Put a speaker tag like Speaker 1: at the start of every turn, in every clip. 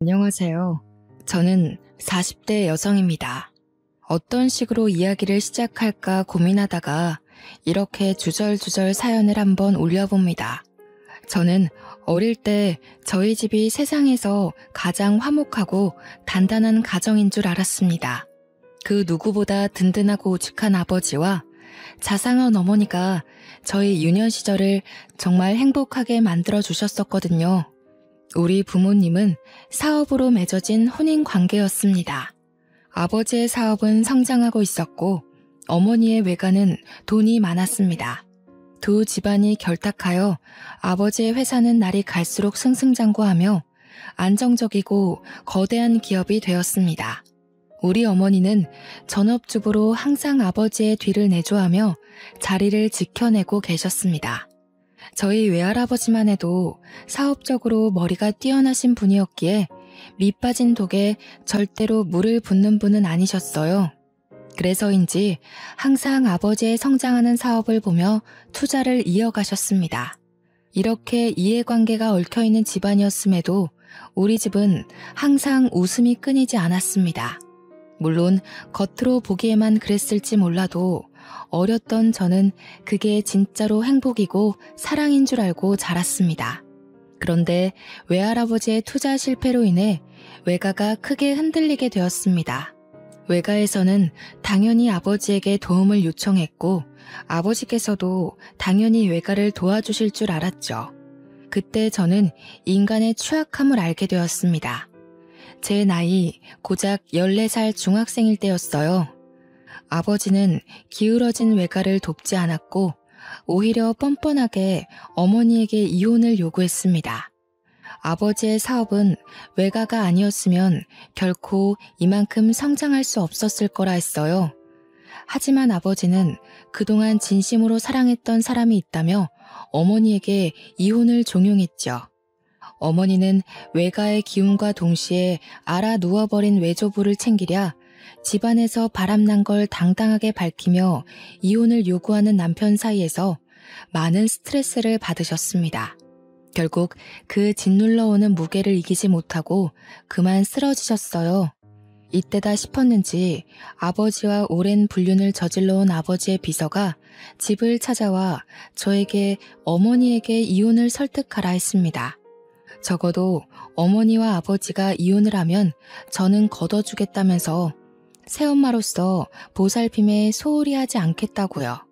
Speaker 1: 안녕하세요. 저는 40대 여성입니다. 어떤 식으로 이야기를 시작할까 고민하다가 이렇게 주절주절 사연을 한번 올려봅니다. 저는 어릴 때 저희 집이 세상에서 가장 화목하고 단단한 가정인 줄 알았습니다. 그 누구보다 든든하고 오죽한 아버지와 자상한 어머니가 저희 유년 시절을 정말 행복하게 만들어 주셨었거든요. 우리 부모님은 사업으로 맺어진 혼인 관계였습니다. 아버지의 사업은 성장하고 있었고 어머니의 외가는 돈이 많았습니다. 두 집안이 결탁하여 아버지의 회사는 날이 갈수록 승승장구하며 안정적이고 거대한 기업이 되었습니다. 우리 어머니는 전업주부로 항상 아버지의 뒤를 내조하며 자리를 지켜내고 계셨습니다. 저희 외할아버지만 해도 사업적으로 머리가 뛰어나신 분이었기에 밑 빠진 독에 절대로 물을 붓는 분은 아니셨어요. 그래서인지 항상 아버지의 성장하는 사업을 보며 투자를 이어가셨습니다. 이렇게 이해관계가 얽혀있는 집안이었음에도 우리 집은 항상 웃음이 끊이지 않았습니다. 물론 겉으로 보기에만 그랬을지 몰라도 어렸던 저는 그게 진짜로 행복이고 사랑인 줄 알고 자랐습니다. 그런데 외할아버지의 투자 실패로 인해 외가가 크게 흔들리게 되었습니다. 외가에서는 당연히 아버지에게 도움을 요청했고 아버지께서도 당연히 외가를 도와주실 줄 알았죠. 그때 저는 인간의 추악함을 알게 되었습니다. 제 나이 고작 14살 중학생일 때였어요. 아버지는 기울어진 외가를 돕지 않았고 오히려 뻔뻔하게 어머니에게 이혼을 요구했습니다. 아버지의 사업은 외가가 아니었으면 결코 이만큼 성장할 수 없었을 거라 했어요. 하지만 아버지는 그동안 진심으로 사랑했던 사람이 있다며 어머니에게 이혼을 종용했죠. 어머니는 외가의 기운과 동시에 알아 누워버린 외조부를 챙기랴 집안에서 바람난 걸 당당하게 밝히며 이혼을 요구하는 남편 사이에서 많은 스트레스를 받으셨습니다. 결국 그 짓눌러 오는 무게를 이기지 못하고 그만 쓰러지셨어요. 이때다 싶었는지 아버지와 오랜 불륜을 저질러 온 아버지의 비서가 집을 찾아와 저에게 어머니에게 이혼을 설득하라 했습니다. 적어도 어머니와 아버지가 이혼을 하면 저는 걷어주겠다면서 새엄마로서 보살핌에 소홀히 하지 않겠다고요.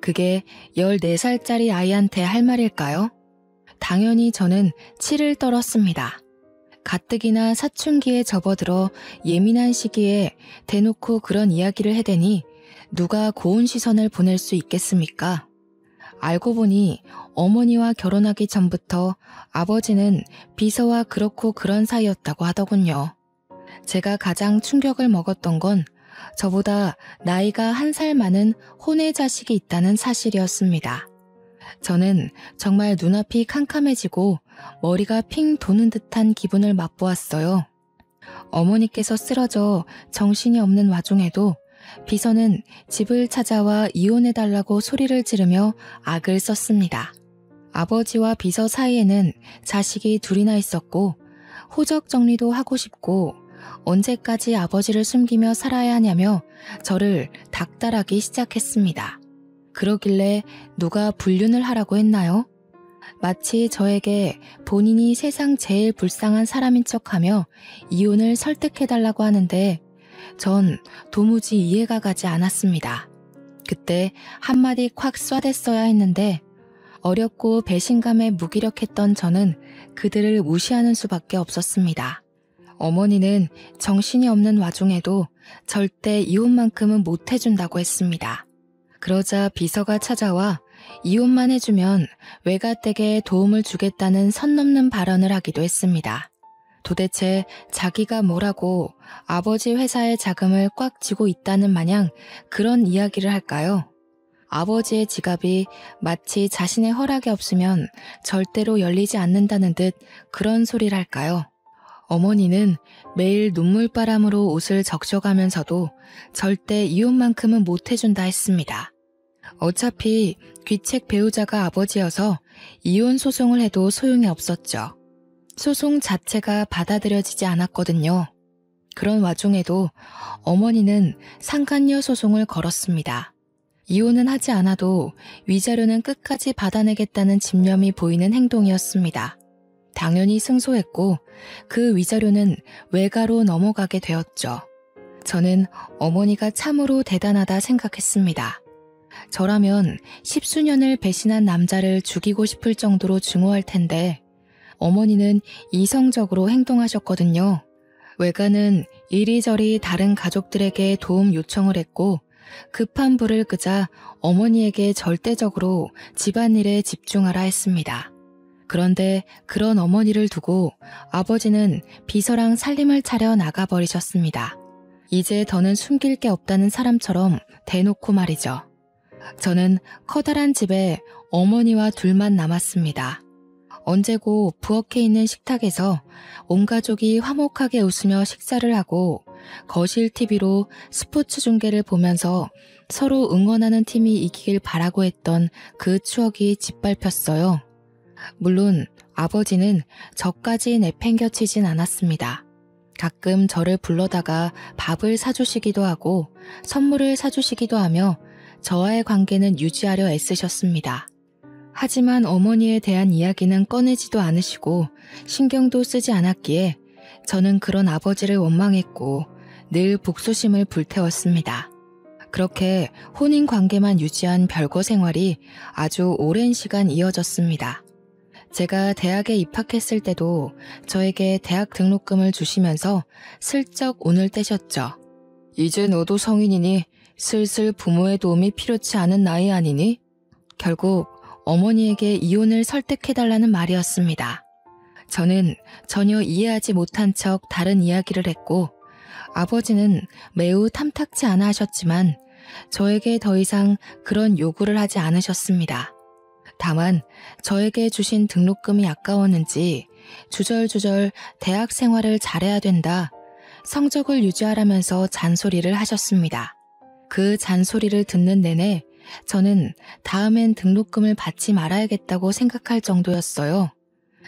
Speaker 1: 그게 14살짜리 아이한테 할 말일까요? 당연히 저는 치를 떨었습니다. 가뜩이나 사춘기에 접어들어 예민한 시기에 대놓고 그런 이야기를 해대니 누가 고운 시선을 보낼 수 있겠습니까? 알고 보니 어머니와 결혼하기 전부터 아버지는 비서와 그렇고 그런 사이였다고 하더군요. 제가 가장 충격을 먹었던 건 저보다 나이가 1살 많은 혼외 자식이 있다는 사실이었습니다. 저는 정말 눈앞이 캄캄해지고 머리가 핑 도는 듯한 기분을 맛보았어요. 어머니께서 쓰러져 정신이 없는 와중에도 비서는 집을 찾아와 이혼해달라고 소리를 지르며 악을 썼습니다. 아버지와 비서 사이에는 자식이 둘이나 있었고 호적 정리도 하고 싶고 언제까지 아버지를 숨기며 살아야 하냐며 저를 닥달하기 시작했습니다. 그러길래 누가 불륜을 하라고 했나요? 마치 저에게 본인이 세상 제일 불쌍한 사람인 척하며 이혼을 설득해달라고 하는데 전 도무지 이해가 가지 않았습니다. 그때 한마디 콱 쏴댔어야 했는데 어렵고 배신감에 무기력했던 저는 그들을 무시하는 수밖에 없었습니다. 어머니는 정신이 없는 와중에도 절대 이혼만큼은 못 해준다고 했습니다. 그러자 비서가 찾아와 이혼만 해주면 외가댁에 도움을 주겠다는 선 넘는 발언을 하기도 했습니다. 도대체 자기가 뭐라고 아버지 회사의 자금을 꽉 쥐고 있다는 마냥 그런 이야기를 할까요? 아버지의 지갑이 마치 자신의 허락이 없으면 절대로 열리지 않는다는 듯 그런 소리를 할까요? 어머니는 매일 눈물바람으로 옷을 적셔가면서도 절대 이혼만큼은 못 해준다 했습니다. 어차피 귀책 배우자가 아버지여서 이혼 소송을 해도 소용이 없었죠. 소송 자체가 받아들여지지 않았거든요. 그런 와중에도 어머니는 상간녀 소송을 걸었습니다. 이혼은 하지 않아도 위자료는 끝까지 받아내겠다는 집념이 보이는 행동이었습니다. 당연히 승소했고 그 위자료는 외가로 넘어가게 되었죠. 저는 어머니가 참으로 대단하다 생각했습니다. 저라면 10수년을 배신한 남자를 죽이고 싶을 정도로 증오할 텐데 어머니는 이성적으로 행동하셨거든요. 외가는 이리저리 다른 가족들에게 도움 요청을 했고 급한 불을 끄자 어머니에게 절대적으로 집안일에 집중하라 했습니다. 그런데 그런 어머니를 두고 아버지는 비서랑 살림을 차려 나가버리셨습니다. 이제 더는 숨길 게 없다는 사람처럼 대놓고 말이죠. 저는 커다란 집에 어머니와 둘만 남았습니다. 언제고 부엌에 있는 식탁에서 온 가족이 화목하게 웃으며 식사를 하고 거실 TV로 스포츠 중계를 보면서 서로 응원하는 팀이 이기길 바라고 했던 그 추억이 짓밟혔어요. 물론 아버지는 저까지 내팽겨치진 않았습니다. 가끔 저를 불러다가 밥을 사주시기도 하고 선물을 사주시기도 하며 저와의 관계는 유지하려 애쓰셨습니다. 하지만 어머니에 대한 이야기는 꺼내지도 않으시고 신경도 쓰지 않았기에 저는 그런 아버지를 원망했고 늘 복수심을 불태웠습니다. 그렇게 혼인 관계만 유지한 별거 생활이 아주 오랜 시간 이어졌습니다. 제가 대학에 입학했을 때도 저에게 대학 등록금을 주시면서 슬쩍 운을 떼셨죠. 이제 너도 성인이니 슬슬 부모의 도움이 필요치 않은 나이 아니니? 결국 어머니에게 이혼을 설득해달라는 말이었습니다. 저는 전혀 이해하지 못한 척 다른 이야기를 했고 아버지는 매우 탐탁치 않아 하셨지만 저에게 더 이상 그런 요구를 하지 않으셨습니다. 다만 저에게 주신 등록금이 아까웠는지 주절주절 대학 생활을 잘해야 된다, 성적을 유지하라면서 잔소리를 하셨습니다. 그 잔소리를 듣는 내내 저는 다음엔 등록금을 받지 말아야겠다고 생각할 정도였어요.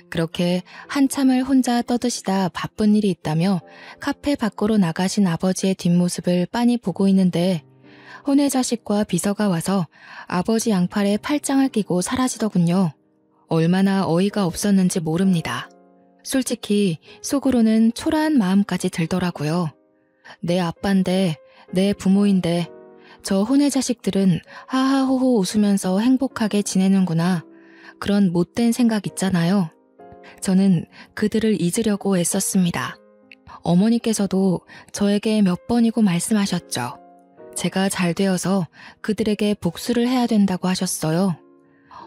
Speaker 1: 그렇게 한참을 혼자 떠드시다 바쁜 일이 있다며 카페 밖으로 나가신 아버지의 뒷모습을 빤히 보고 있는데 혼외자식과 비서가 와서 아버지 양팔에 팔짱을 끼고 사라지더군요. 얼마나 어이가 없었는지 모릅니다. 솔직히 속으로는 초라한 마음까지 들더라고요. 내 아빠인데, 내 부모인데 저 혼외자식들은 하하호호 웃으면서 행복하게 지내는구나. 그런 못된 생각 있잖아요. 저는 그들을 잊으려고 애썼습니다. 어머니께서도 저에게 몇 번이고 말씀하셨죠. 제가 잘 되어서 그들에게 복수를 해야 된다고 하셨어요.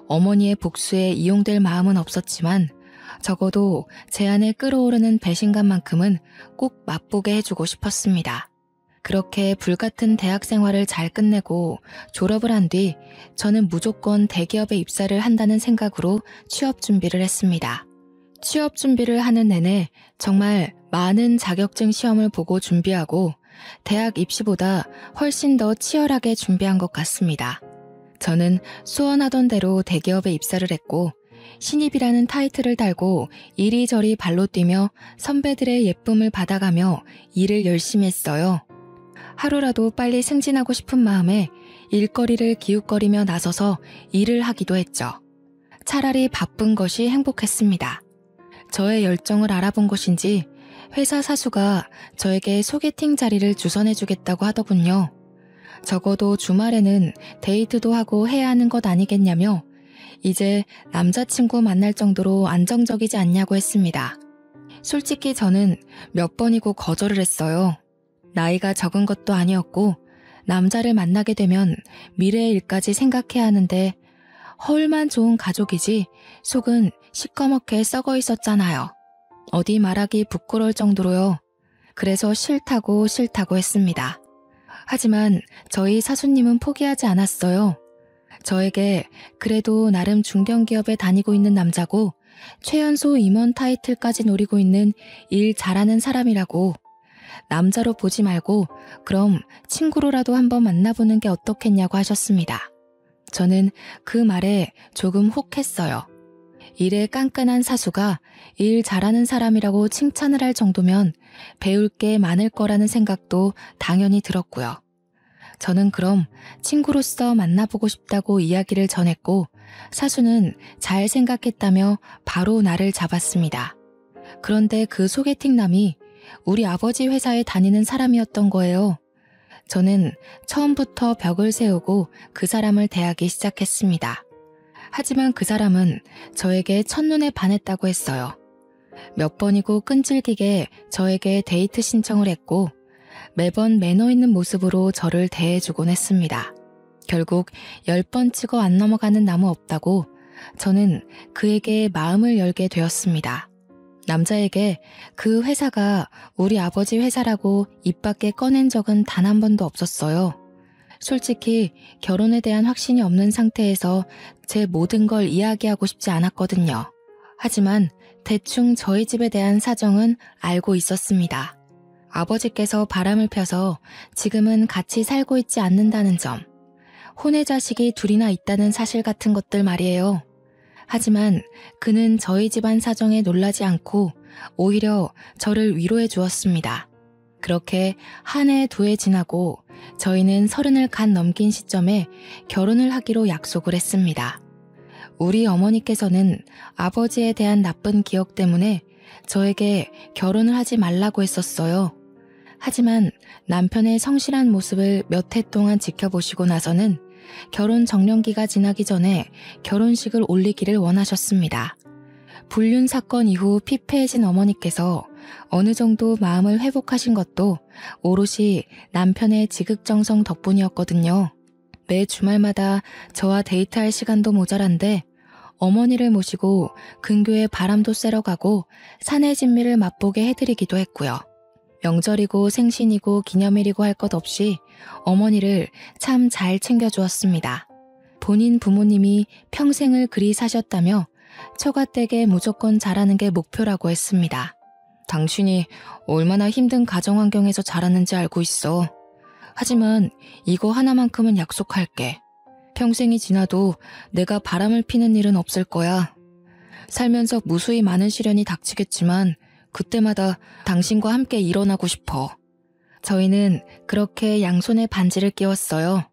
Speaker 1: 어머니의 복수에 이용될 마음은 없었지만 적어도 제 안에 끓어오르는 배신감만큼은 꼭 맛보게 해주고 싶었습니다. 그렇게 불같은 대학 생활을 잘 끝내고 졸업을 한 뒤 저는 무조건 대기업에 입사를 한다는 생각으로 취업 준비를 했습니다. 취업 준비를 하는 내내 정말 많은 자격증 시험을 보고 준비하고 대학 입시보다 훨씬 더 치열하게 준비한 것 같습니다. 저는 소원하던 대로 대기업에 입사를 했고 신입이라는 타이틀을 달고 이리저리 발로 뛰며 선배들의 예쁨을 받아가며 일을 열심히 했어요. 하루라도 빨리 승진하고 싶은 마음에 일거리를 기웃거리며 나서서 일을 하기도 했죠. 차라리 바쁜 것이 행복했습니다. 저의 열정을 알아본 것인지 회사 사수가 저에게 소개팅 자리를 주선해주겠다고 하더군요. 적어도 주말에는 데이트도 하고 해야 하는 것 아니겠냐며 이제 남자친구 만날 정도로 안정적이지 않냐고 했습니다. 솔직히 저는 몇 번이고 거절을 했어요. 나이가 적은 것도 아니었고 남자를 만나게 되면 미래의 일까지 생각해야 하는데 허울만 좋은 가족이지 속은 시꺼멓게 썩어 있었잖아요. 어디 말하기 부끄러울 정도로요. 그래서 싫다고 했습니다. 하지만 저희 사수님은 포기하지 않았어요. 저에게 그래도 나름 중견기업에 다니고 있는 남자고 최연소 임원 타이틀까지 노리고 있는 일 잘하는 사람이라고, 남자로 보지 말고 그럼 친구로라도 한번 만나보는 게 어떻겠냐고 하셨습니다. 저는 그 말에 조금 혹했어요. 일에 깐깐한 사수가 일 잘하는 사람이라고 칭찬을 할 정도면 배울 게 많을 거라는 생각도 당연히 들었고요. 저는 그럼 친구로서 만나보고 싶다고 이야기를 전했고 사수는 잘 생각했다며 바로 나를 잡았습니다. 그런데 그 소개팅남이 우리 아버지 회사에 다니는 사람이었던 거예요. 저는 처음부터 벽을 세우고 그 사람을 대하기 시작했습니다. 하지만 그 사람은 저에게 첫눈에 반했다고 했어요. 몇 번이고 끈질기게 저에게 데이트 신청을 했고 매번 매너 있는 모습으로 저를 대해주곤 했습니다. 결국 10번 치고 안 넘어가는 나무 없다고 저는 그에게 마음을 열게 되었습니다. 남자에게 그 회사가 우리 아버지 회사라고 입 밖에 꺼낸 적은 단 한 번도 없었어요. 솔직히 결혼에 대한 확신이 없는 상태에서 제 모든 걸 이야기하고 싶지 않았거든요. 하지만 대충 저희 집에 대한 사정은 알고 있었습니다. 아버지께서 바람을 펴서 지금은 같이 살고 있지 않는다는 점, 혼외 자식이 둘이나 있다는 사실 같은 것들 말이에요. 하지만 그는 저희 집안 사정에 놀라지 않고 오히려 저를 위로해 주었습니다. 그렇게 한 해, 두 해 지나고 저희는 30을 갓 넘긴 시점에 결혼을 하기로 약속을 했습니다. 우리 어머니께서는 아버지에 대한 나쁜 기억 때문에 저에게 결혼을 하지 말라고 했었어요. 하지만 남편의 성실한 모습을 몇 해 동안 지켜보시고 나서는 결혼 정년기가 지나기 전에 결혼식을 올리기를 원하셨습니다. 불륜 사건 이후 피폐해진 어머니께서 어느 정도 마음을 회복하신 것도 오롯이 남편의 지극정성 덕분이었거든요. 매 주말마다 저와 데이트할 시간도 모자란데 어머니를 모시고 근교에 바람도 쐬러 가고 산의 진미를 맛보게 해드리기도 했고요. 명절이고 생신이고 기념일이고 할 것 없이 어머니를 참 잘 챙겨주었습니다. 본인 부모님이 평생을 그리 사셨다며 처가댁에 무조건 잘하는 게 목표라고 했습니다. 당신이 얼마나 힘든 가정 환경에서 자랐는지 알고 있어. 하지만 이거 하나만큼은 약속할게. 평생이 지나도 내가 바람을 피는 일은 없을 거야. 살면서 무수히 많은 시련이 닥치겠지만 그때마다 당신과 함께 일어나고 싶어. 저희는 그렇게 양손에 반지를 끼웠어요.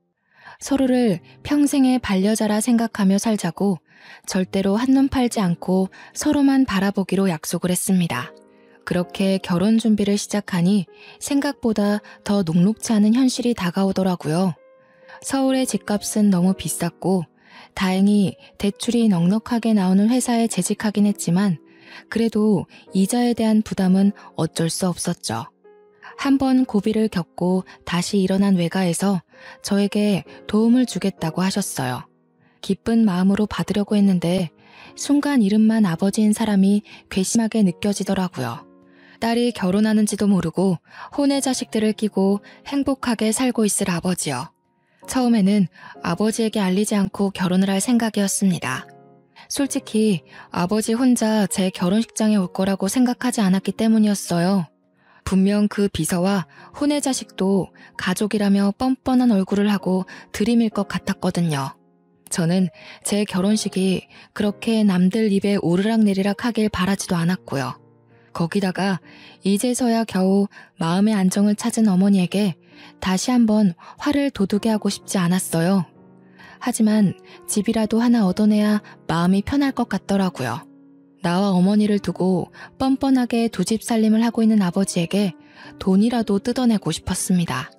Speaker 1: 서로를 평생의 반려자라 생각하며 살자고 절대로 한눈 팔지 않고 서로만 바라보기로 약속을 했습니다. 그렇게 결혼 준비를 시작하니 생각보다 더 녹록치 않은 현실이 다가오더라고요. 서울의 집값은 너무 비쌌고 다행히 대출이 넉넉하게 나오는 회사에 재직하긴 했지만 그래도 이자에 대한 부담은 어쩔 수 없었죠. 한번 고비를 겪고 다시 일어난 외가에서 저에게 도움을 주겠다고 하셨어요. 기쁜 마음으로 받으려고 했는데 순간 이름만 아버지인 사람이 괘씸하게 느껴지더라고요. 딸이 결혼하는지도 모르고 혼외 자식들을 끼고 행복하게 살고 있을 아버지요. 처음에는 아버지에게 알리지 않고 결혼을 할 생각이었습니다. 솔직히 아버지 혼자 제 결혼식장에 올 거라고 생각하지 않았기 때문이었어요. 분명 그 비서와 혼외 자식도 가족이라며 뻔뻔한 얼굴을 하고 들이밀 것 같았거든요. 저는 제 결혼식이 그렇게 남들 입에 오르락내리락 하길 바라지도 않았고요. 거기다가 이제서야 겨우 마음의 안정을 찾은 어머니에게 다시 한번 화를 돋우게 하고 싶지 않았어요. 하지만 집이라도 하나 얻어내야 마음이 편할 것 같더라고요. 나와 어머니를 두고 뻔뻔하게 두 집 살림을 하고 있는 아버지에게 돈이라도 뜯어내고 싶었습니다.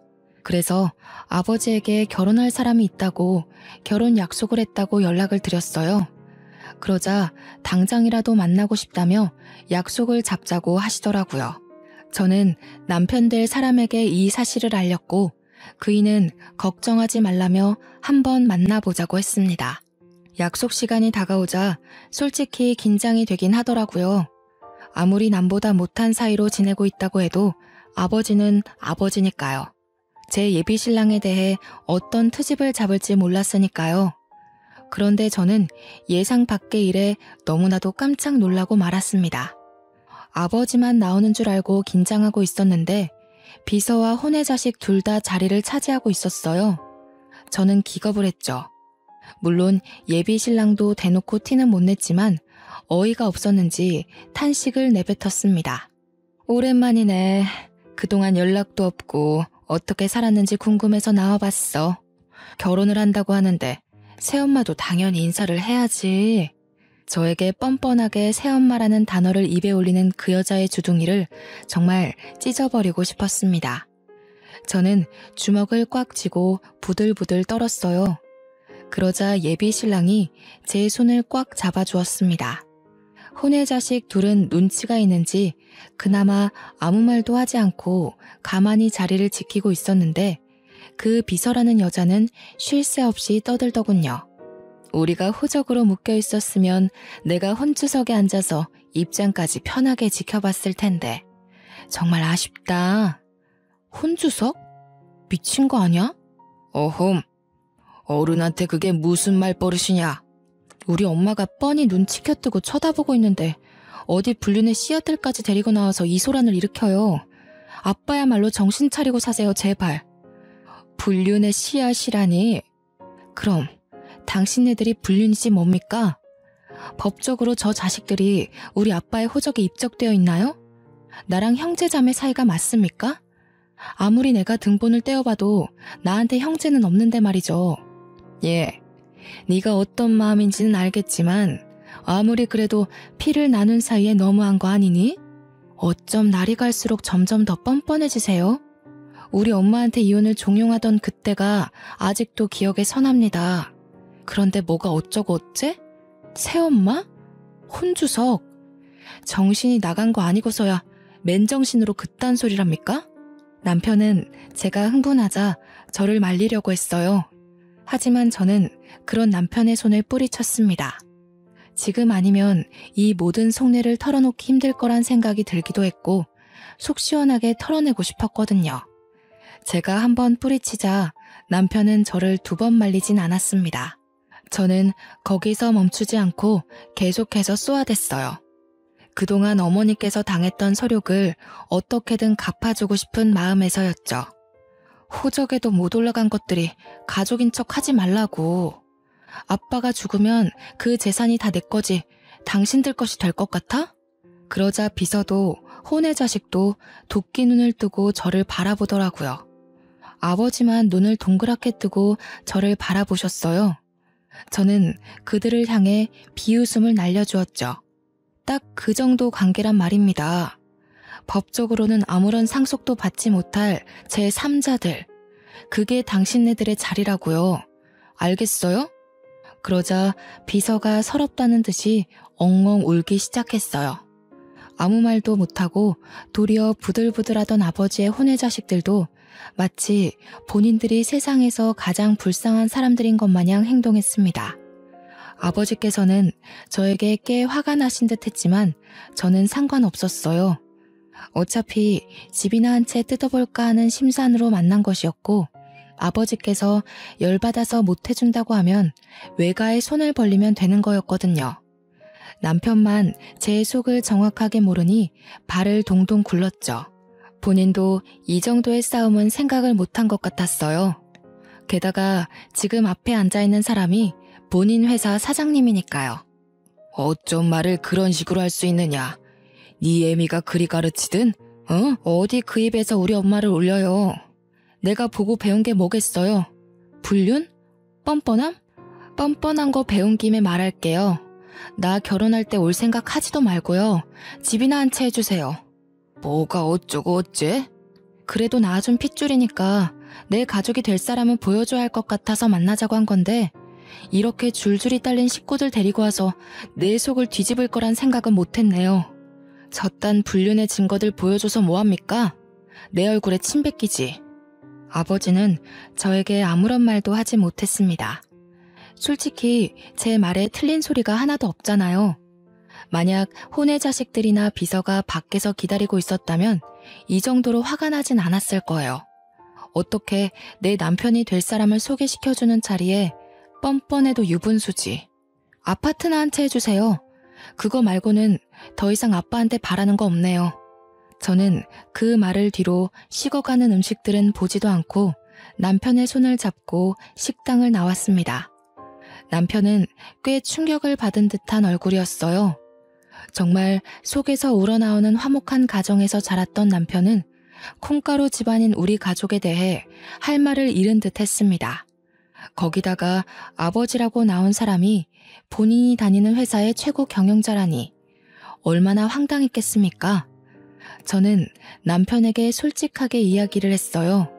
Speaker 1: 그래서 아버지에게 결혼할 사람이 있다고 결혼 약속을 했다고 연락을 드렸어요. 그러자 당장이라도 만나고 싶다며 약속을 잡자고 하시더라고요. 저는 남편 될 사람에게 이 사실을 알렸고 그이는 걱정하지 말라며 한번 만나보자고 했습니다. 약속 시간이 다가오자 솔직히 긴장이 되긴 하더라고요. 아무리 남보다 못한 사이로 지내고 있다고 해도 아버지는 아버지니까요. 제 예비 신랑에 대해 어떤 트집을 잡을지 몰랐으니까요. 그런데 저는 예상 밖의 일에 너무나도 깜짝 놀라고 말았습니다. 아버지만 나오는 줄 알고 긴장하고 있었는데 비서와 혼외 자식 둘 다 자리를 차지하고 있었어요. 저는 기겁을 했죠. 물론 예비 신랑도 대놓고 티는 못 냈지만 어이가 없었는지 탄식을 내뱉었습니다. 오랜만이네. 그동안 연락도 없고 어떻게 살았는지 궁금해서 나와봤어. 결혼을 한다고 하는데 새엄마도 당연히 인사를 해야지. 저에게 뻔뻔하게 새엄마라는 단어를 입에 올리는 그 여자의 주둥이를 정말 찢어버리고 싶었습니다. 저는 주먹을 꽉 쥐고 부들부들 떨었어요. 그러자 예비 신랑이 제 손을 꽉 잡아주었습니다. 혼외 자식 둘은 눈치가 있는지 그나마 아무 말도 하지 않고 가만히 자리를 지키고 있었는데 그 비서라는 여자는 쉴 새 없이 떠들더군요. 우리가 호적으로 묶여 있었으면 내가 혼주석에 앉아서 입장까지 편하게 지켜봤을 텐데. 정말 아쉽다. 혼주석? 미친 거 아니야? 어흠. 어른한테 그게 무슨 말버릇이냐. 우리 엄마가 뻔히 눈 치켜뜨고 쳐다보고 있는데 어디 불륜의 씨앗들까지 데리고 나와서 이 소란을 일으켜요. 아빠야말로 정신 차리고 사세요, 제발. 불륜의 씨앗이라니. 그럼 당신네들이 불륜이지 뭡니까? 법적으로 저 자식들이 우리 아빠의 호적에 입적되어 있나요? 나랑 형제자매 사이가 맞습니까? 아무리 내가 등본을 떼어봐도 나한테 형제는 없는데 말이죠. 예, 네가 어떤 마음인지는 알겠지만 아무리 그래도 피를 나눈 사이에 너무한 거 아니니? 어쩜 날이 갈수록 점점 더 뻔뻔해지세요? 우리 엄마한테 이혼을 종용하던 그때가 아직도 기억에 선합니다. 그런데 뭐가 어쩌고 어째? 새엄마? 혼주석? 정신이 나간 거 아니고서야 맨정신으로 그딴 소리랍니까? 남편은 제가 흥분하자 저를 말리려고 했어요. 하지만 저는 그런 남편의 손을 뿌리쳤습니다. 지금 아니면 이 모든 속내를 털어놓기 힘들 거란 생각이 들기도 했고 속 시원하게 털어내고 싶었거든요. 제가 한번 뿌리치자 남편은 저를 2번 말리진 않았습니다. 저는 거기서 멈추지 않고 계속해서 쏘아댔어요. 그동안 어머니께서 당했던 서욕을 어떻게든 갚아주고 싶은 마음에서였죠. 호적에도 못 올라간 것들이 가족인 척 하지 말라고. 아빠가 죽으면 그 재산이 다 내 거지 당신들 것이 될 것 같아? 그러자 비서도 혼의 자식도 도끼 눈을 뜨고 저를 바라보더라고요. 아버지만 눈을 동그랗게 뜨고 저를 바라보셨어요. 저는 그들을 향해 비웃음을 날려주었죠. 딱 그 정도 관계란 말입니다. 법적으로는 아무런 상속도 받지 못할 제 3자들. 그게 당신네들의 자리라고요. 알겠어요? 그러자 비서가 서럽다는 듯이 엉엉 울기 시작했어요. 아무 말도 못하고 도리어 부들부들하던 아버지의 혼외 자식들도 마치 본인들이 세상에서 가장 불쌍한 사람들인 것 마냥 행동했습니다. 아버지께서는 저에게 꽤 화가 나신 듯 했지만 저는 상관없었어요. 어차피 집이나 한 채 뜯어볼까 하는 심산으로 만난 것이었고 아버지께서 열받아서 못해준다고 하면 외가에 손을 벌리면 되는 거였거든요. 남편만 제 속을 정확하게 모르니 발을 동동 굴렀죠. 본인도 이 정도의 싸움은 생각을 못한 것 같았어요. 게다가 지금 앞에 앉아있는 사람이 본인 회사 사장님이니까요. 어쩜 말을 그런 식으로 할 수 있느냐. 네 애미가 그리 가르치든 어디 그 입에서 우리 엄마를 올려요. 내가 보고 배운 게 뭐겠어요. 불륜? 뻔뻔함? 뻔뻔한 거 배운 김에 말할게요. 나 결혼할 때 올 생각 하지도 말고요. 집이나 한 채 해주세요. 뭐가 어쩌고 어째? 그래도 낳아준 핏줄이니까 내 가족이 될 사람은 보여줘야 할 것 같아서 만나자고 한 건데 이렇게 줄줄이 딸린 식구들 데리고 와서 내 속을 뒤집을 거란 생각은 못했네요. 저딴 불륜의 증거들 보여줘서 뭐합니까? 내 얼굴에 침 뱉기지. 아버지는 저에게 아무런 말도 하지 못했습니다. 솔직히 제 말에 틀린 소리가 하나도 없잖아요. 만약 혼외 자식들이나 비서가 밖에서 기다리고 있었다면 이 정도로 화가 나진 않았을 거예요. 어떻게 내 남편이 될 사람을 소개시켜주는 자리에 뻔뻔해도 유분수지. 아파트나 한 채 해주세요. 그거 말고는 더 이상 아빠한테 바라는 거 없네요. 저는 그 말을 뒤로 식어가는 음식들은 보지도 않고 남편의 손을 잡고 식당을 나왔습니다. 남편은 꽤 충격을 받은 듯한 얼굴이었어요. 정말 속에서 우러나오는 화목한 가정에서 자랐던 남편은 콩가루 집안인 우리 가족에 대해 할 말을 잃은 듯 했습니다. 거기다가 아버지라고 나온 사람이 본인이 다니는 회사의 최고 경영자라니 얼마나 황당했겠습니까? 저는 남편에게 솔직하게 이야기를 했어요.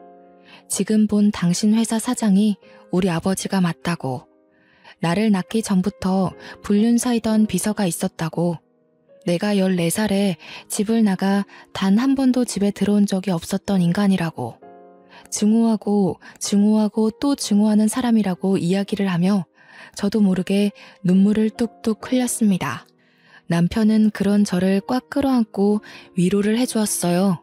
Speaker 1: 지금 본 당신 회사 사장이 우리 아버지가 맞다고. 나를 낳기 전부터 불륜사이던 비서가 있었다고. 내가 14살에 집을 나가 단 한 번도 집에 들어온 적이 없었던 인간이라고. 증오하고 또 증오하는 사람이라고 이야기를 하며 저도 모르게 눈물을 뚝뚝 흘렸습니다. 남편은 그런 저를 꽉 끌어안고 위로를 해주었어요.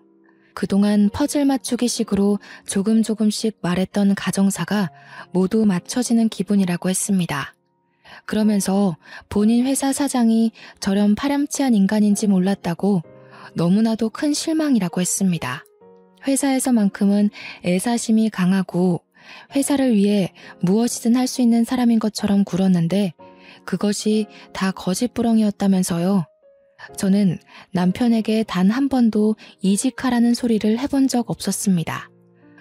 Speaker 1: 그동안 퍼즐 맞추기식으로 조금씩 말했던 가정사가 모두 맞춰지는 기분이라고 했습니다. 그러면서 본인 회사 사장이 저런 파렴치한 인간인지 몰랐다고 너무나도 큰 실망이라고 했습니다. 회사에서만큼은 애사심이 강하고 회사를 위해 무엇이든 할 수 있는 사람인 것처럼 굴었는데 그것이 다 거짓부렁이었다면서요. 저는 남편에게 단 한 번도 이직하라는 소리를 해본 적 없었습니다.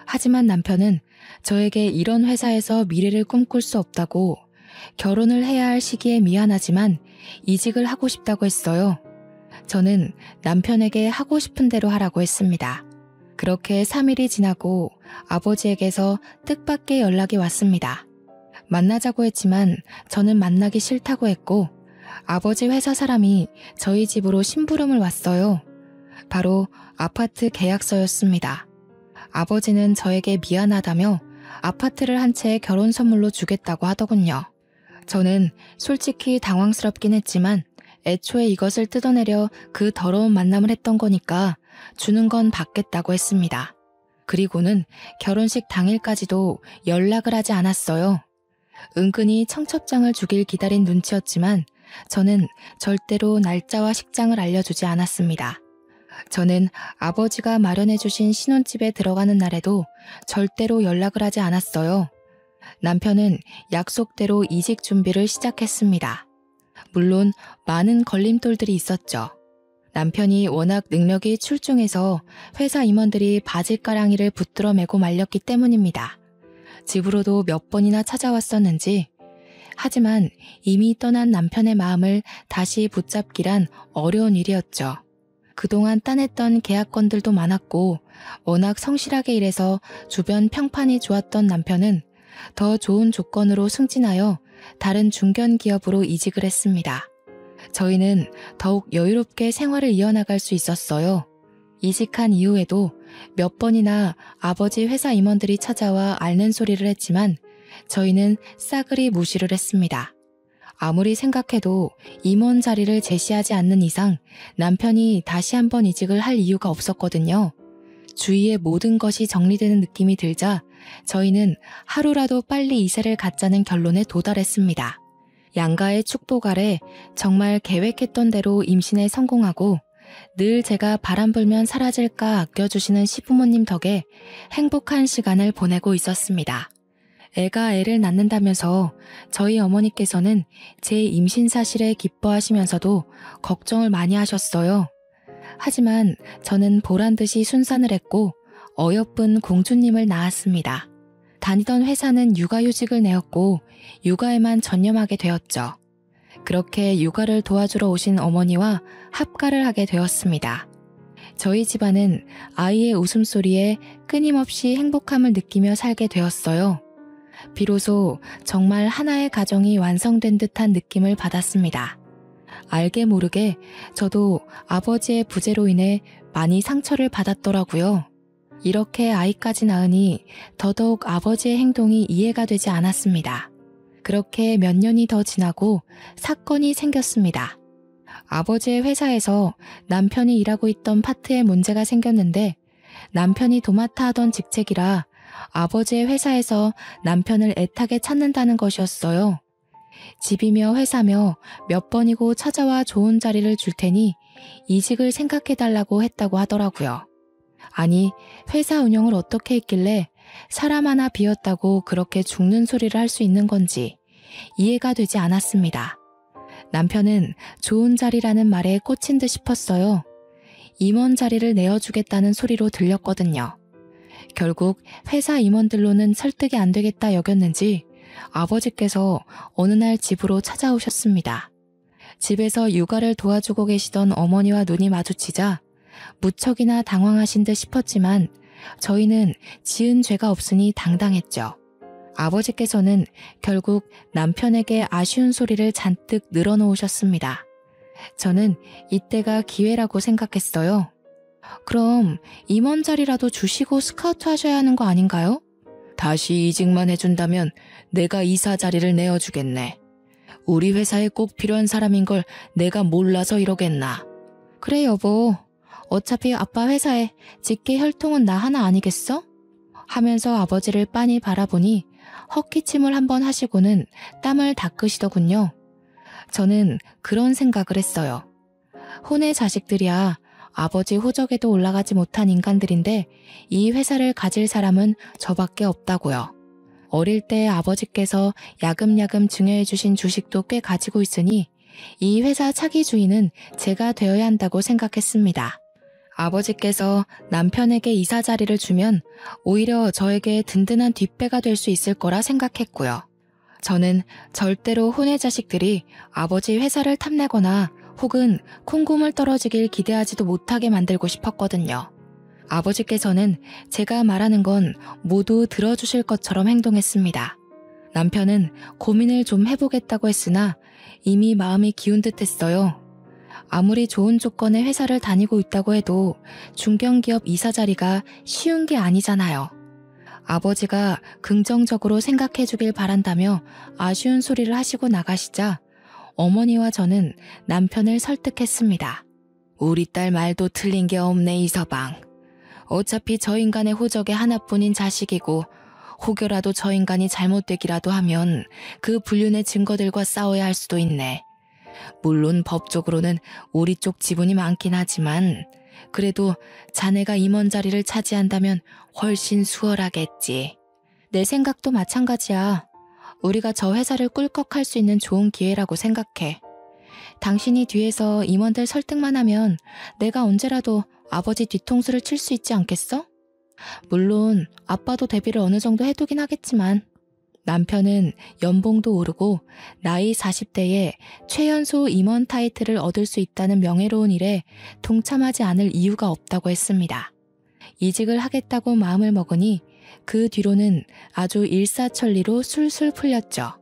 Speaker 1: 하지만 남편은 저에게 이런 회사에서 미래를 꿈꿀 수 없다고, 결혼을 해야 할 시기에 미안하지만 이직을 하고 싶다고 했어요. 저는 남편에게 하고 싶은 대로 하라고 했습니다. 그렇게 3일이 지나고 아버지에게서 뜻밖의 연락이 왔습니다. 만나자고 했지만 저는 만나기 싫다고 했고 아버지 회사 사람이 저희 집으로 심부름을 왔어요. 바로 아파트 계약서였습니다. 아버지는 저에게 미안하다며 아파트를 한 채 결혼 선물로 주겠다고 하더군요. 저는 솔직히 당황스럽긴 했지만 애초에 이것을 뜯어내려 그 더러운 만남을 했던 거니까 주는 건 받겠다고 했습니다. 그리고는 결혼식 당일까지도 연락을 하지 않았어요. 은근히 청첩장을 주길 기다린 눈치였지만 저는 절대로 날짜와 식장을 알려주지 않았습니다. 저는 아버지가 마련해주신 신혼집에 들어가는 날에도 절대로 연락을 하지 않았어요. 남편은 약속대로 이직 준비를 시작했습니다. 물론 많은 걸림돌들이 있었죠. 남편이 워낙 능력이 출중해서 회사 임원들이 바짓가랑이를 붙들어 매고 말렸기 때문입니다. 집으로도 몇 번이나 찾아왔었는지. 하지만 이미 떠난 남편의 마음을 다시 붙잡기란 어려운 일이었죠. 그동안 따냈던 계약건들도 많았고 워낙 성실하게 일해서 주변 평판이 좋았던 남편은 더 좋은 조건으로 승진하여 다른 중견기업으로 이직을 했습니다. 저희는 더욱 여유롭게 생활을 이어나갈 수 있었어요. 이직한 이후에도 몇 번이나 아버지 회사 임원들이 찾아와 앓는 소리를 했지만 저희는 싸그리 무시를 했습니다. 아무리 생각해도 임원 자리를 제시하지 않는 이상 남편이 다시 한번 이직을 할 이유가 없었거든요. 주위의 모든 것이 정리되는 느낌이 들자 저희는 하루라도 빨리 이사를 갖자는 결론에 도달했습니다. 양가의 축복 아래 정말 계획했던 대로 임신에 성공하고 늘 제가 바람 불면 사라질까 아껴주시는 시부모님 덕에 행복한 시간을 보내고 있었습니다. 애가 애를 낳는다면서 저희 어머니께서는 제 임신 사실에 기뻐하시면서도 걱정을 많이 하셨어요. 하지만 저는 보란듯이 순산을 했고 어여쁜 공주님을 낳았습니다. 다니던 회사는 육아휴직을 내었고 육아에만 전념하게 되었죠. 그렇게 육아를 도와주러 오신 어머니와 합가를 하게 되었습니다. 저희 집안은 아이의 웃음소리에 끊임없이 행복함을 느끼며 살게 되었어요. 비로소 정말 하나의 가정이 완성된 듯한 느낌을 받았습니다. 알게 모르게 저도 아버지의 부재로 인해 많이 상처를 받았더라고요. 이렇게 아이까지 낳으니 더더욱 아버지의 행동이 이해가 되지 않았습니다. 그렇게 몇 년이 더 지나고 사건이 생겼습니다. 아버지의 회사에서 남편이 일하고 있던 파트에 문제가 생겼는데 남편이 도맡아 하던 직책이라 아버지의 회사에서 남편을 애타게 찾는다는 것이었어요. 집이며 회사며 몇 번이고 찾아와 좋은 자리를 줄 테니 이직을 생각해달라고 했다고 하더라고요. 아니, 회사 운영을 어떻게 했길래 사람 하나 비웠다고 그렇게 죽는 소리를 할 수 있는 건지 이해가 되지 않았습니다. 남편은 좋은 자리라는 말에 꽂힌 듯 싶었어요. 임원 자리를 내어주겠다는 소리로 들렸거든요. 결국 회사 임원들로는 설득이 안 되겠다 여겼는지 아버지께서 어느 날 집으로 찾아오셨습니다. 집에서 육아를 도와주고 계시던 어머니와 눈이 마주치자 무척이나 당황하신 듯 싶었지만 저희는 지은 죄가 없으니 당당했죠. 아버지께서는 결국 남편에게 아쉬운 소리를 잔뜩 늘어놓으셨습니다. 저는 이때가 기회라고 생각했어요. 그럼 임원 자리라도 주시고 스카우트 하셔야 하는 거 아닌가요? 다시 이직만 해준다면 내가 이사 자리를 내어주겠네. 우리 회사에 꼭 필요한 사람인 걸 내가 몰라서 이러겠나. 그래 여보, 어차피 아빠 회사에 직계 혈통은 나 하나 아니겠어? 하면서 아버지를 빤히 바라보니 헛기침을 한번 하시고는 땀을 닦으시더군요. 저는 그런 생각을 했어요. 혼의 자식들이야 아버지 호적에도 올라가지 못한 인간들인데 이 회사를 가질 사람은 저밖에 없다고요. 어릴 때 아버지께서 야금야금 증여해 주신 주식도 꽤 가지고 있으니 이 회사 차기 주인은 제가 되어야 한다고 생각했습니다. 아버지께서 남편에게 이사 자리를 주면 오히려 저에게 든든한 뒷배가 될 수 있을 거라 생각했고요. 저는 절대로 혼의 자식들이 아버지 회사를 탐내거나 혹은 콩고물 떨어지길 기대하지도 못하게 만들고 싶었거든요. 아버지께서는 제가 말하는 건 모두 들어주실 것처럼 행동했습니다. 남편은 고민을 좀 해보겠다고 했으나 이미 마음이 기운 듯했어요. 아무리 좋은 조건의 회사를 다니고 있다고 해도 중견기업 이사 자리가 쉬운 게 아니잖아요. 아버지가 긍정적으로 생각해 주길 바란다며 아쉬운 소리를 하시고 나가시자 어머니와 저는 남편을 설득했습니다. 우리 딸 말도 틀린 게 없네 이서방. 어차피 저 인간의 호적의 하나뿐인 자식이고 혹여라도 저 인간이 잘못되기라도 하면 그 불륜의 증거들과 싸워야 할 수도 있네. 물론 법적으로는 우리 쪽 지분이 많긴 하지만 그래도 자네가 임원 자리를 차지한다면 훨씬 수월하겠지. 내 생각도 마찬가지야. 우리가 저 회사를 꿀꺽할 수 있는 좋은 기회라고 생각해. 당신이 뒤에서 임원들 설득만 하면 내가 언제라도 아버지 뒤통수를 칠 수 있지 않겠어? 물론 아빠도 대비를 어느 정도 해두긴 하겠지만 남편은 연봉도 오르고 나이 40대에 최연소 임원 타이틀을 얻을 수 있다는 명예로운 일에 동참하지 않을 이유가 없다고 했습니다. 이직을 하겠다고 마음을 먹으니 그 뒤로는 아주 일사천리로 술술 풀렸죠.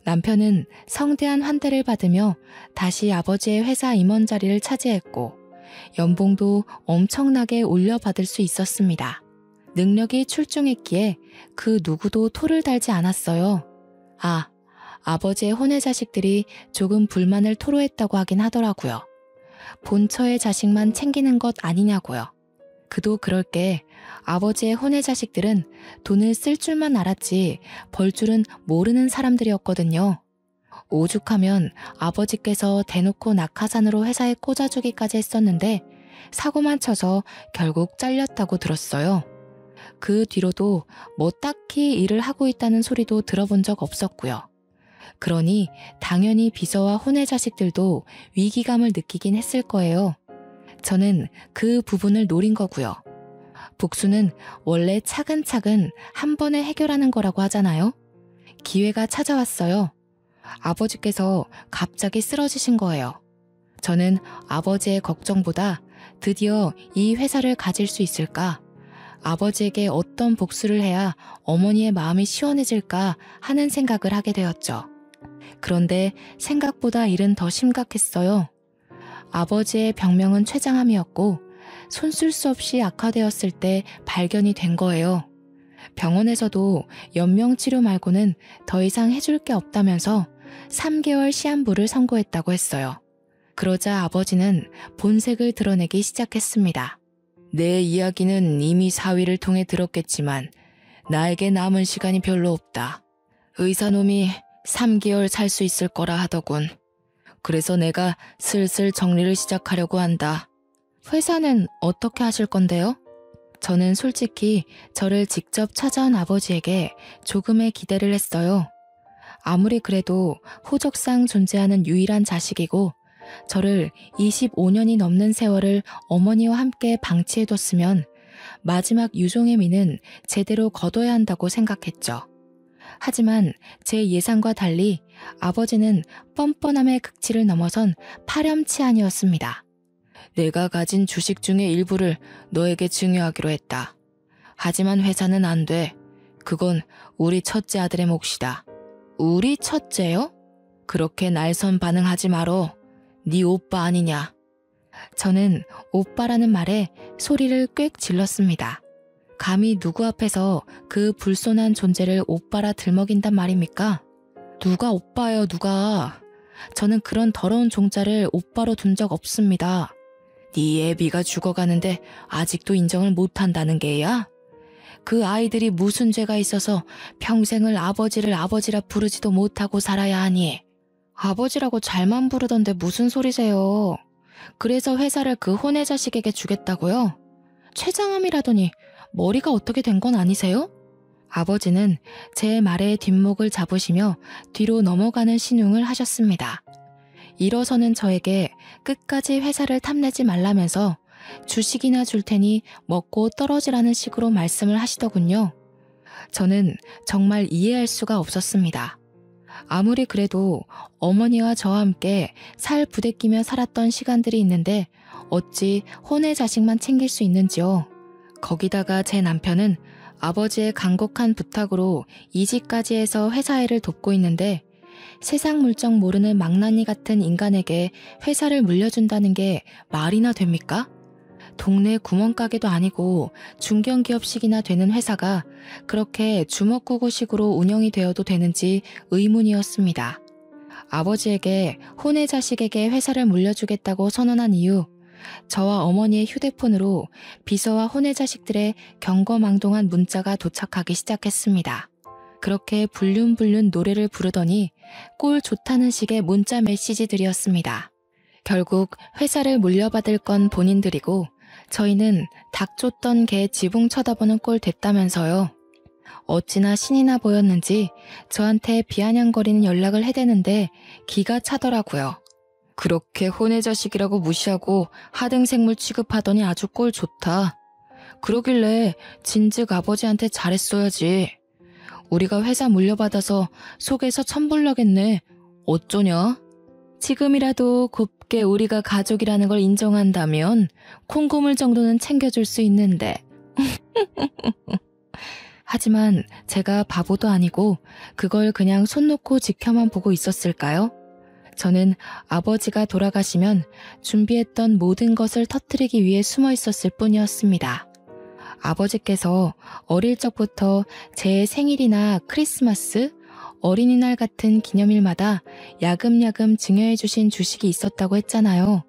Speaker 1: 남편은 성대한 환대를 받으며 다시 아버지의 회사 임원 자리를 차지했고 연봉도 엄청나게 올려받을 수 있었습니다. 능력이 출중했기에 그 누구도 토를 달지 않았어요. 아버지의 혼의 자식들이 조금 불만을 토로했다고 하긴 하더라고요. 본처의 자식만 챙기는 것 아니냐고요. 그도 그럴 게 아버지의 혼의 자식들은 돈을 쓸 줄만 알았지 벌 줄은 모르는 사람들이었거든요. 오죽하면 아버지께서 대놓고 낙하산으로 회사에 꽂아주기까지 했었는데 사고만 쳐서 결국 잘렸다고 들었어요. 그 뒤로도 뭐 딱히 일을 하고 있다는 소리도 들어본 적 없었고요. 그러니 당연히 비서와 혼의 자식들도 위기감을 느끼긴 했을 거예요. 저는 그 부분을 노린 거고요. 복수는 원래 차근차근 한 번에 해결하는 거라고 하잖아요. 기회가 찾아왔어요. 아버지께서 갑자기 쓰러지신 거예요. 저는 아버지의 걱정보다 드디어 이 회사를 가질 수 있을까? 아버지에게 어떤 복수를 해야 어머니의 마음이 시원해질까 하는 생각을 하게 되었죠. 그런데 생각보다 일은 더 심각했어요. 아버지의 병명은 췌장암이었고 손쓸 수 없이 악화되었을 때 발견이 된 거예요. 병원에서도 연명치료 말고는 더 이상 해줄 게 없다면서 3개월 시한부를 선고했다고 했어요. 그러자 아버지는 본색을 드러내기 시작했습니다. 내 이야기는 이미 사위를 통해 들었겠지만 나에게 남은 시간이 별로 없다. 의사놈이 3개월 살 수 있을 거라 하더군. 그래서 내가 슬슬 정리를 시작하려고 한다. 회사는 어떻게 하실 건데요? 저는 솔직히 저를 직접 찾아온 아버지에게 조금의 기대를 했어요. 아무리 그래도 호적상 존재하는 유일한 자식이고 저를 25년이 넘는 세월을 어머니와 함께 방치해뒀으면 마지막 유종의 미는 제대로 거둬야 한다고 생각했죠. 하지만 제 예상과 달리 아버지는 뻔뻔함의 극치를 넘어선 파렴치한이었습니다. 내가 가진 주식 중의 일부를 너에게 증여하기로 했다. 하지만 회사는 안 돼. 그건 우리 첫째 아들의 몫이다. 우리 첫째요? 그렇게 날선 반응하지 말어. 네 오빠 아니냐. 저는 오빠라는 말에 소리를 꽥 질렀습니다. 감히 누구 앞에서 그 불손한 존재를 오빠라 들먹인단 말입니까? 누가 오빠예요, 누가. 저는 그런 더러운 종자를 오빠로 둔 적 없습니다. 네 애비가 죽어가는데 아직도 인정을 못한다는 게야? 그 아이들이 무슨 죄가 있어서 평생을 아버지를 아버지라 부르지도 못하고 살아야 하니? 아버지라고 잘만 부르던데 무슨 소리세요? 그래서 회사를 그 혼의 자식에게 주겠다고요? 최장암이라더니 머리가 어떻게 된 건 아니세요? 아버지는 제 말에 뒷목을 잡으시며 뒤로 넘어가는 신용을 하셨습니다. 일어서는 저에게 끝까지 회사를 탐내지 말라면서 주식이나 줄 테니 먹고 떨어지라는 식으로 말씀을 하시더군요. 저는 정말 이해할 수가 없었습니다. 아무리 그래도 어머니와 저와 함께 살 부대끼며 살았던 시간들이 있는데 어찌 혼의 자식만 챙길 수 있는지요. 거기다가 제 남편은 아버지의 간곡한 부탁으로 이직까지 해서 회사 일을 돕고 있는데 세상 물정 모르는 망나니 같은 인간에게 회사를 물려준다는 게 말이나 됩니까? 동네 구멍가게도 아니고 중견기업식이나 되는 회사가 그렇게 주먹구구식으로 운영이 되어도 되는지 의문이었습니다. 아버지에게 혼의 자식에게 회사를 물려주겠다고 선언한 이후 저와 어머니의 휴대폰으로 비서와 혼의 자식들의 경거망동한 문자가 도착하기 시작했습니다. 그렇게 불륜불륜 노래를 부르더니 꼴 좋다는 식의 문자 메시지들이었습니다. 결국 회사를 물려받을 건 본인들이고 저희는 닭 쫓던 개 지붕 쳐다보는 꼴 됐다면서요. 어찌나 신이나 보였는지 저한테 비아냥거리는 연락을 해대는데 기가 차더라고요. 그렇게 혼의 자식이라고 무시하고 하등생물 취급하더니 아주 꼴 좋다. 그러길래 진즉 아버지한테 잘했어야지. 우리가 회사 물려받아서 속에서 천불나겠네. 어쩌냐? 지금이라도 곱게 우리가 가족이라는 걸 인정한다면 콩고물 정도는 챙겨줄 수 있는데. 하지만 제가 바보도 아니고 그걸 그냥 손 놓고 지켜만 보고 있었을까요? 저는 아버지가 돌아가시면 준비했던 모든 것을 터뜨리기 위해 숨어 있었을 뿐이었습니다. 아버지께서 어릴 적부터 제 생일이나 크리스마스, 어린이날 같은 기념일마다 야금야금 증여해 주신 주식이 있었다고 했잖아요.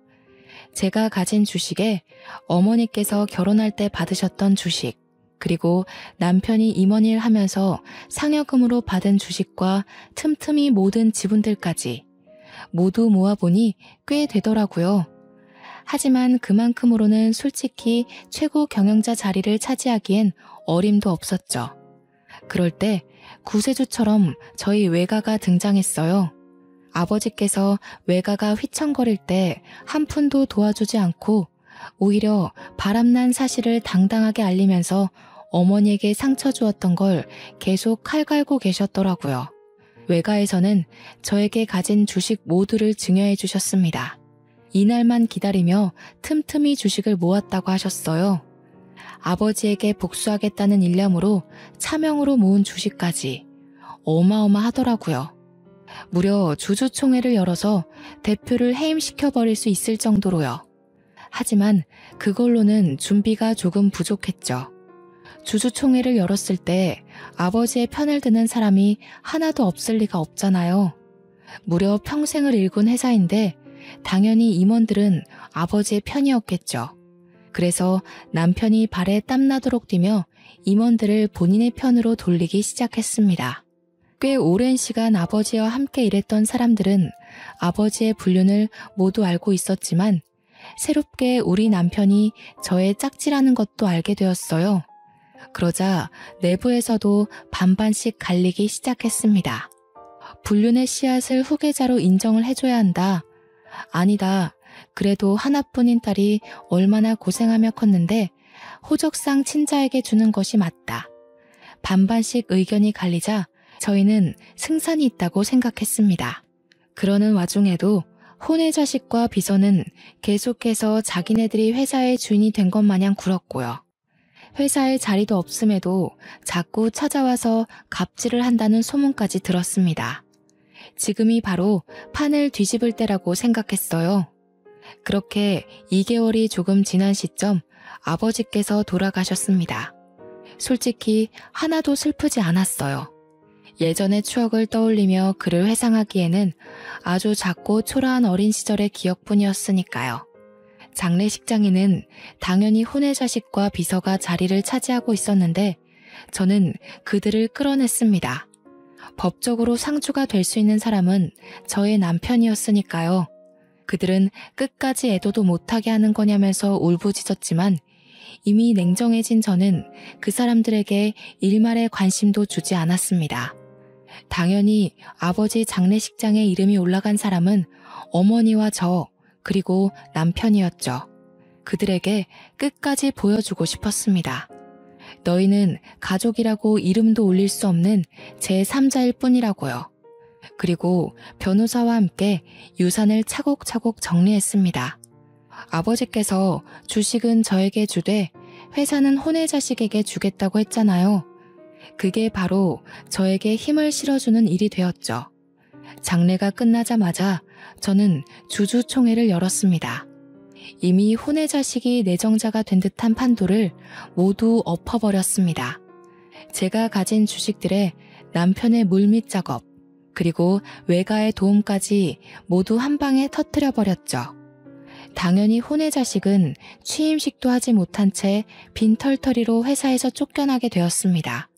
Speaker 1: 제가 가진 주식에 어머니께서 결혼할 때 받으셨던 주식, 그리고 남편이 임원일 하면서 상여금으로 받은 주식과 틈틈이 모든 지분들까지 모두 모아보니 꽤 되더라고요. 하지만 그만큼으로는 솔직히 최고 경영자 자리를 차지하기엔 어림도 없었죠. 그럴 때 구세주처럼 저희 외가가 등장했어요. 아버지께서 외가가 휘청거릴 때 한 푼도 도와주지 않고 오히려 바람난 사실을 당당하게 알리면서 어머니에게 상처 주었던 걸 계속 칼 갈고 계셨더라고요. 외가에서는 저에게 가진 주식 모두를 증여해 주셨습니다. 이날만 기다리며 틈틈이 주식을 모았다고 하셨어요. 아버지에게 복수하겠다는 일념으로 차명으로 모은 주식까지 어마어마하더라고요. 무려 주주총회를 열어서 대표를 해임시켜버릴 수 있을 정도로요. 하지만 그걸로는 준비가 조금 부족했죠. 주주총회를 열었을 때 아버지의 편을 드는 사람이 하나도 없을 리가 없잖아요. 무려 평생을 일군 회사인데 당연히 임원들은 아버지의 편이었겠죠. 그래서 남편이 발에 땀나도록 뛰며 임원들을 본인의 편으로 돌리기 시작했습니다. 꽤 오랜 시간 아버지와 함께 일했던 사람들은 아버지의 불륜을 모두 알고 있었지만 새롭게 우리 남편이 저의 짝지라는 것도 알게 되었어요. 그러자 내부에서도 반반씩 갈리기 시작했습니다. 불륜의 씨앗을 후계자로 인정을 해줘야 한다. 아니다. 그래도 하나뿐인 딸이 얼마나 고생하며 컸는데 호적상 친자에게 주는 것이 맞다. 반반씩 의견이 갈리자 저희는 승산이 있다고 생각했습니다. 그러는 와중에도 혼의 자식과 비서는 계속해서 자기네들이 회사의 주인이 된 것 마냥 굴었고요. 회사에 자리도 없음에도 자꾸 찾아와서 갑질을 한다는 소문까지 들었습니다. 지금이 바로 판을 뒤집을 때라고 생각했어요. 그렇게 2개월이 조금 지난 시점 아버지께서 돌아가셨습니다. 솔직히 하나도 슬프지 않았어요. 예전의 추억을 떠올리며 그를 회상하기에는 아주 작고 초라한 어린 시절의 기억뿐이었으니까요. 장례식장에는 당연히 혼의 자식과 비서가 자리를 차지하고 있었는데 저는 그들을 끌어냈습니다. 법적으로 상주가 될 수 있는 사람은 저의 남편이었으니까요. 그들은 끝까지 애도도 못하게 하는 거냐면서 울부짖었지만 이미 냉정해진 저는 그 사람들에게 일말의 관심도 주지 않았습니다. 당연히 아버지 장례식장에 이름이 올라간 사람은 어머니와 저, 그리고 남편이었죠. 그들에게 끝까지 보여주고 싶었습니다. 너희는 가족이라고 이름도 올릴 수 없는 제3자일 뿐이라고요. 그리고 변호사와 함께 유산을 차곡차곡 정리했습니다. 아버지께서 주식은 저에게 주되 회사는 혼의 자식에게 주겠다고 했잖아요. 그게 바로 저에게 힘을 실어주는 일이 되었죠. 장례가 끝나자마자 저는 주주총회를 열었습니다. 이미 혼의 자식이 내정자가 된 듯한 판도를 모두 엎어버렸습니다. 제가 가진 주식들의 남편의 물밑 작업, 그리고 외가의 도움까지 모두 한 방에 터뜨려버렸죠. 당연히 혼의 자식은 취임식도 하지 못한 채 빈털터리로 회사에서 쫓겨나게 되었습니다.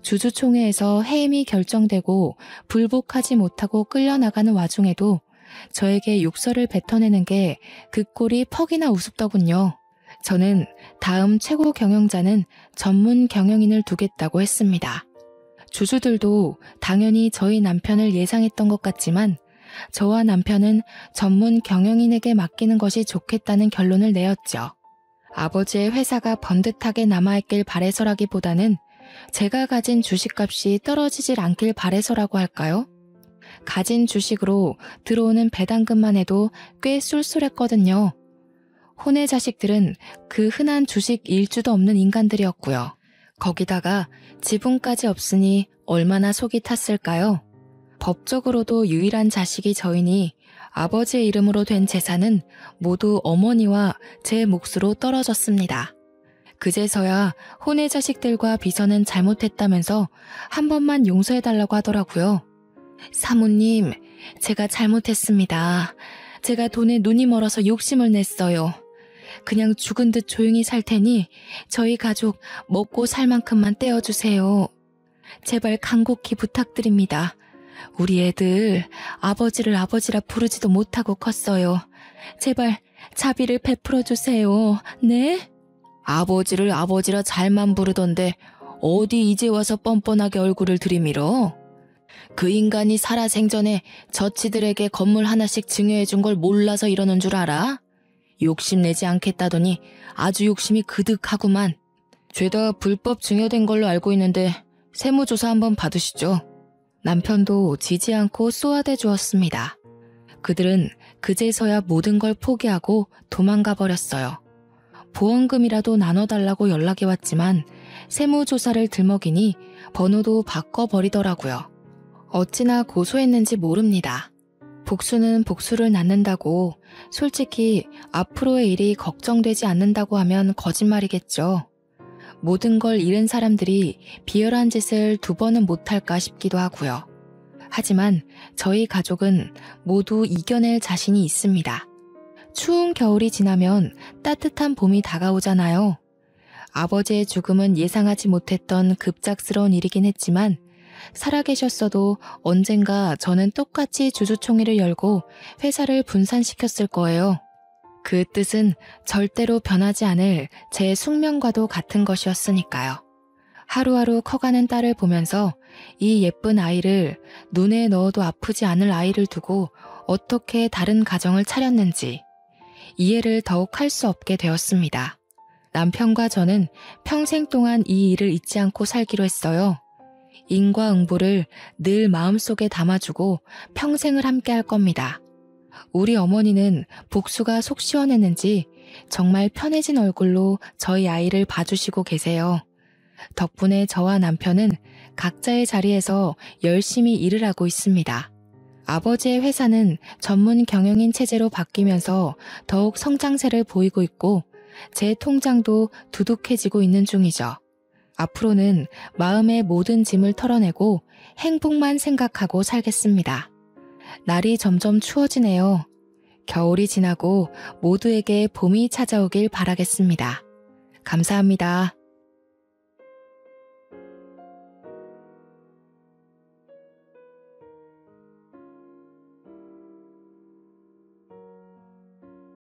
Speaker 1: 주주총회에서 해임이 결정되고 불복하지 못하고 끌려나가는 와중에도 저에게 욕설을 뱉어내는 게 그 꼴이 퍽이나 우습더군요. 저는 다음 최고 경영자는 전문 경영인을 두겠다고 했습니다. 주주들도 당연히 저희 남편을 예상했던 것 같지만 저와 남편은 전문 경영인에게 맡기는 것이 좋겠다는 결론을 내었죠. 아버지의 회사가 번듯하게 남아있길 바래서라기보다는 제가 가진 주식값이 떨어지질 않길 바래서라고 할까요? 가진 주식으로 들어오는 배당금만 해도 꽤 쏠쏠했거든요. 혼의 자식들은 그 흔한 주식 일주도 없는 인간들이었고요. 거기다가 지분까지 없으니 얼마나 속이 탔을까요? 법적으로도 유일한 자식이 저이니 아버지의 이름으로 된 재산은 모두 어머니와 제 몫으로 떨어졌습니다. 그제서야 혼의 자식들과 비서는 잘못했다면서 한 번만 용서해달라고 하더라고요. 사모님, 제가 잘못했습니다. 제가 돈에 눈이 멀어서 욕심을 냈어요. 그냥 죽은 듯 조용히 살 테니 저희 가족 먹고 살 만큼만 떼어주세요. 제발 간곡히 부탁드립니다. 우리 애들 아버지를 아버지라 부르지도 못하고 컸어요. 제발 자비를 베풀어주세요. 네? 아버지를 아버지라 잘만 부르던데 어디 이제 와서 뻔뻔하게 얼굴을 들이밀어? 그 인간이 살아생전에 저치들에게 건물 하나씩 증여해준 걸 몰라서 이러는 줄 알아? 욕심내지 않겠다더니 아주 욕심이 그득하구만. 죄다 불법 증여된 걸로 알고 있는데 세무조사 한번 받으시죠. 남편도 지지 않고 쏘아대 주었습니다. 그들은 그제서야 모든 걸 포기하고 도망가 버렸어요. 보험금이라도 나눠달라고 연락이 왔지만 세무조사를 들먹이니 번호도 바꿔버리더라고요. 어찌나 고소했는지 모릅니다. 복수는 복수를 낳는다고 솔직히 앞으로의 일이 걱정되지 않는다고 하면 거짓말이겠죠. 모든 걸 잃은 사람들이 비열한 짓을 두 번은 못할까 싶기도 하고요. 하지만 저희 가족은 모두 이겨낼 자신이 있습니다. 추운 겨울이 지나면 따뜻한 봄이 다가오잖아요. 아버지의 죽음은 예상하지 못했던 급작스러운 일이긴 했지만 살아계셨어도 언젠가 저는 똑같이 주주총회를 열고 회사를 분산시켰을 거예요. 그 뜻은 절대로 변하지 않을 제 숙명과도 같은 것이었으니까요. 하루하루 커가는 딸을 보면서 이 예쁜 아이를 눈에 넣어도 아프지 않을 아이를 두고 어떻게 다른 가정을 차렸는지 이해를 더욱 할 수 없게 되었습니다. 남편과 저는 평생 동안 이 일을 잊지 않고 살기로 했어요. 인과응보를 늘 마음속에 담아주고 평생을 함께 할 겁니다. 우리 어머니는 복수가 속 시원했는지 정말 편해진 얼굴로 저희 아이를 봐주시고 계세요. 덕분에 저와 남편은 각자의 자리에서 열심히 일을 하고 있습니다. 아버지의 회사는 전문 경영인 체제로 바뀌면서 더욱 성장세를 보이고 있고 제 통장도 두둑해지고 있는 중이죠. 앞으로는 마음의 모든 짐을 털어내고 행복만 생각하고 살겠습니다. 날이 점점 추워지네요. 겨울이 지나고 모두에게 봄이 찾아오길 바라겠습니다. 감사합니다.